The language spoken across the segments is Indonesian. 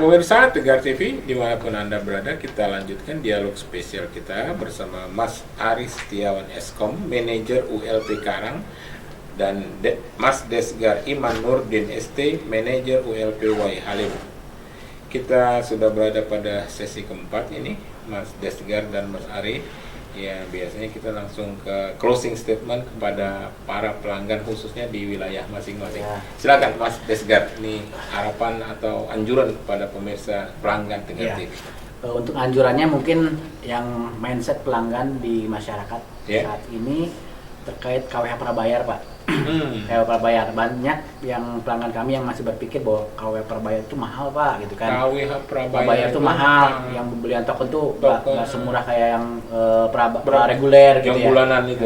Pemirsa Tegar TV, dimanapun Anda berada, kita lanjutkan dialog spesial kita bersama Mas Aris Setiawan Eskom, Manajer ULP Karang, dan Mas Desgar Iman Nurdin ST, Manajer ULP Y Halim. Kita sudah berada pada sesi keempat ini, Mas Desgar dan Mas Ari. Ya, biasanya kita langsung ke closing statement kepada para pelanggan khususnya di wilayah masing-masing. Ya. Silakan Mas Desgar, ini harapan atau anjuran kepada pemirsa pelanggan Tegar TV. Untuk anjurannya mungkin yang mindset pelanggan di masyarakat saat ini terkait KWH prabayar, Pak. KWH prabayar, banyak yang pelanggan kami yang masih berpikir bahwa KWH prabayar itu mahal, Pak, gitu kan. KWH prabayar itu mahal, yang pembelian token tuh nggak semurah kayak yang reguler gitu ya.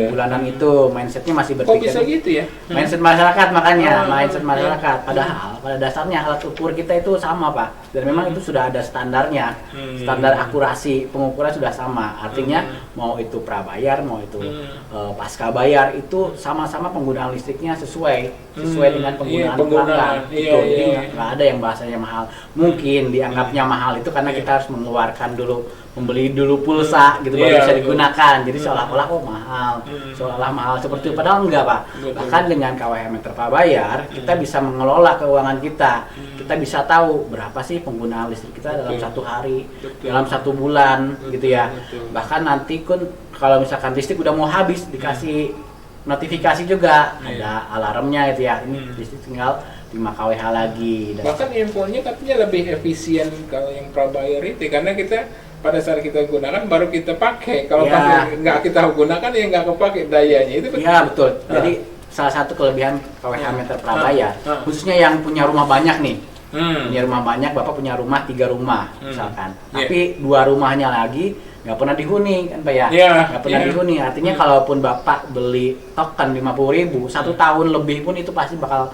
Bulanan itu mindsetnya masih berpikir. Kok bisa gitu ya? Mindset masyarakat makanya, mindset masyarakat. Padahal pada dasarnya alat ukur kita itu sama, Pak. Dan memang itu sudah ada standarnya, standar akurasi pengukuran sudah sama. Artinya mau itu prabayar, mau itu pasca bayar itu sama-sama penggunaan listriknya sesuai dengan penggunaan pelanggan. Jadi nggak ada yang bahasanya mahal. Mungkin dianggapnya mahal itu karena kita harus mengeluarkan dulu, membeli dulu pulsa gitu baru bisa digunakan. Jadi seolah-olah mahal, seolah-olah mahal seperti itu. Padahal enggak, Pak. Bahkan dengan KWH meter prabayar kita bisa mengelola keuangan kita. Kita bisa tahu berapa sih penggunaan listrik kita dalam satu hari, dalam satu bulan gitu ya. Bahkan nanti pun kalau misalkan listrik udah mau habis dikasih notifikasi juga, ada alarmnya gitu ya. Ini listrik tinggal 5 kWh lagi. Bahkan infonya katanya lebih efisien kalau yang prabayar itu, karena kita pada saat kita gunakan baru kita pakai. Kalau nggak kita gunakan ya nggak kepake dayanya. Itu betul. Iya betul. Jadi salah satu kelebihan KWH meter prabayar, khususnya yang punya rumah banyak nih. Punya rumah banyak, Bapak punya rumah 3 rumah misalkan. Tapi 2 rumahnya lagi nggak pernah dihuni kan, Pak ya? Nggak pernah dihuni. Artinya kalaupun Bapak beli token 50.000, 1 tahun lebih pun itu pasti bakal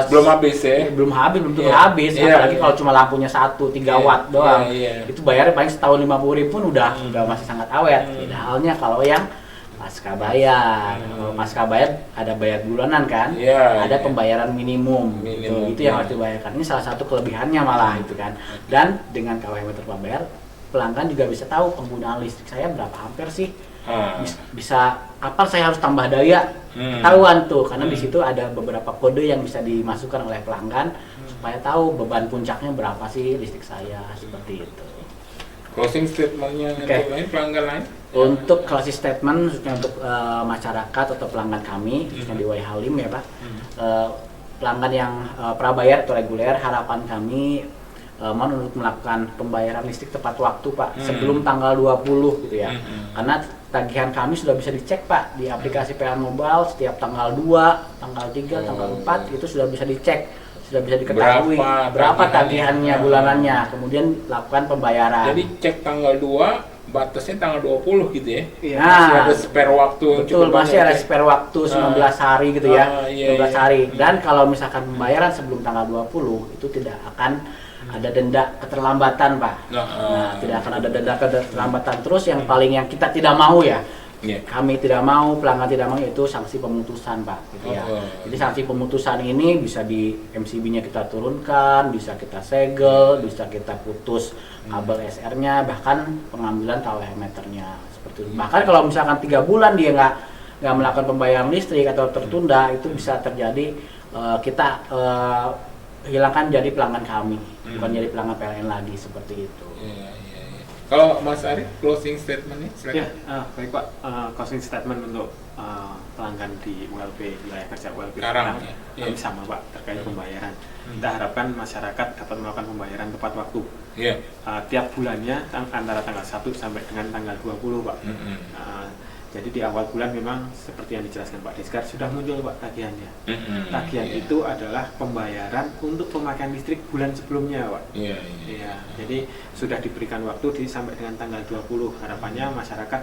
belum habis ya? Belum tentu habis. Apalagi kalau cuma lampunya 3 watt doang. Itu bayarnya paling setahun 50.000 pun udah masih sangat awet. Beda halnya kalau yang pasca bayar. Pasca bayar ada bayar bulanan kan? Ada pembayaran minimum. Itu yang harus dibayarkan. Ini salah satu kelebihannya malah itu kan. Dan dengan KWH meter prabayar, pelanggan juga bisa tahu penggunaan listrik saya berapa ampere sih. Bisa kapan saya harus tambah daya. Tahuan tuh, karena di situ ada beberapa kode yang bisa dimasukkan oleh pelanggan supaya tahu beban puncaknya berapa sih listrik saya, seperti itu. Closing statementnya untuk lain, pelanggan lain? Untuk closing statement khususnya untuk masyarakat atau pelanggan kami, khususnya di Y Halim ya Pak, pelanggan yang prabayar atau reguler, harapan kami mohon untuk melakukan pembayaran listrik tepat waktu, Pak, sebelum tanggal 20 gitu ya. Karena tagihan kami sudah bisa dicek, Pak, di aplikasi PLN Mobile setiap tanggal 2, tanggal 3, tanggal 4 itu sudah bisa dicek. Sudah bisa diketahui berapa tagihannya bulanannya, kemudian lakukan pembayaran. Jadi cek tanggal 2, batasnya tanggal 20 gitu ya? Masih ada spare waktu. Betul, masih ada spare waktu 19 hari gitu ya, 19 hari. Dan kalau misalkan pembayaran sebelum tanggal 20 itu tidak akan ada denda keterlambatan, Pak. Tidak akan ada denda keterlambatan. Terus yang paling yang kita tidak mau ya, kami tidak mau, pelanggan tidak mau, yaitu sanksi pemutusan, Pak, gitu ya. Jadi sanksi pemutusan ini bisa di MCB-nya kita turunkan, bisa kita segel, bisa kita putus kabel SR-nya, bahkan pengambilan KWH meternya seperti itu. Bahkan kalau misalkan 3 bulan dia nggak melakukan pembayaran listrik atau tertunda, itu bisa terjadi kita hilangkan jadi pelanggan kami, bukan jadi pelanggan PLN lagi, seperti itu. Kalau Mas Ari, closing statement-nya silakan. Baik Pak, closing statement untuk pelanggan di ULP, wilayah kerja ULP Karang, kami sama Pak, terkait pembayaran. Kita harapkan masyarakat dapat melakukan pembayaran tepat waktu. Tiap bulannya antara tanggal 1 sampai dengan tanggal 20, Pak. Jadi di awal bulan memang seperti yang dijelaskan Pak Desgar sudah muncul, Pak, tagihannya. Tagihan itu adalah pembayaran untuk pemakaian listrik bulan sebelumnya, Pak. Jadi sudah diberikan waktu sampai dengan tanggal 20. Harapannya masyarakat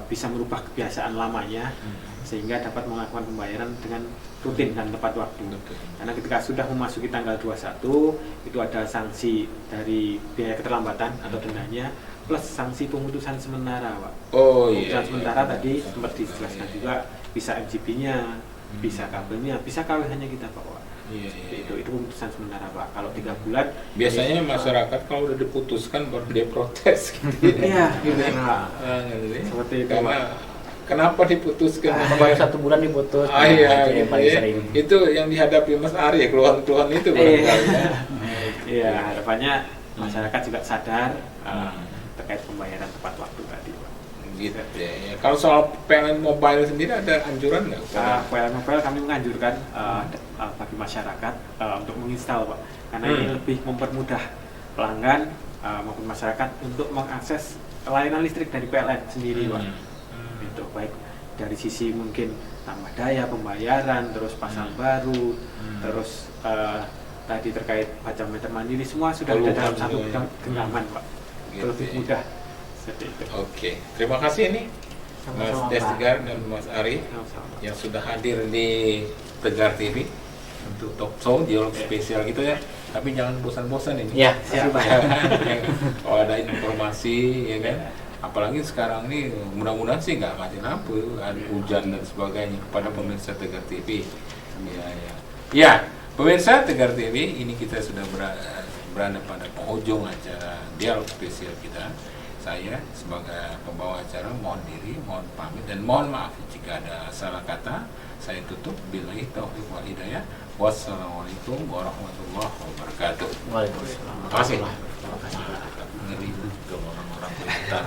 bisa merubah kebiasaan lamanya sehingga dapat melakukan pembayaran dengan rutin dan tepat waktu. Karena ketika sudah memasuki tanggal 21 itu ada sanksi dari biaya keterlambatan atau dendanya, plus sanksi pemutusan sementara, Pak. Pemutusan sementara tadi seperti dijelaskan juga, bisa MCB-nya, bisa kabelnya, bisa KWH-nya kita, Pak. Iya. Itu keputusan sementara Pak. Kalau 3 bulan biasanya masyarakat kalau udah diputuskan baru dia protes gitu. Iya, gitu. Seperti itu. Karena kenapa diputuskan? Baru 1 bulan diputus. Iya, itu yang paling sering. Itu yang dihadapi Mas Ari, keluhan-keluhan itu barangkali. Iya, harapannya masyarakat juga sadar terkait pembayaran tepat waktu tadi Pak. Gitu ya. Kalau soal PLN Mobile sendiri ada anjuran nggak? PLN Mobile kami menganjurkan bagi masyarakat untuk menginstal Pak, karena ini lebih mempermudah pelanggan maupun masyarakat untuk mengakses layanan listrik dari PLN sendiri Pak. Itu baik dari sisi mungkin tambah daya pembayaran, terus pasang baru, terus tadi terkait baca meter mandiri, semua sudah ada dalam satu genggaman Pak. Gitu, lebih mudah. Oke, terima kasih ini Mas Desgar dan Mas Ari yang sudah hadir di Tegar TV untuk talk show dialog spesial gitu ya. Tapi jangan bosan-bosan ini. Ya, siap Pak. Kalau ada informasi ya kan. Apalagi sekarang ini mudah-mudahan sih nggak mati lampu, ada hujan dan sebagainya kepada pemirsa Tegar TV. Ya, pemirsa Tegar TV, ini kita sudah berada pada penghujung acara dialog spesial kita. Saya sebagai pembawa acara mohon diri, mohon pamit dan mohon maaf jika ada salah kata. Saya tutup billahi taufiq wal hidayah. Wassalamualaikum warahmatullahi wabarakatuh. Waalaikumsalam. Terima kasih. Ngeri juga orang-orang pintar.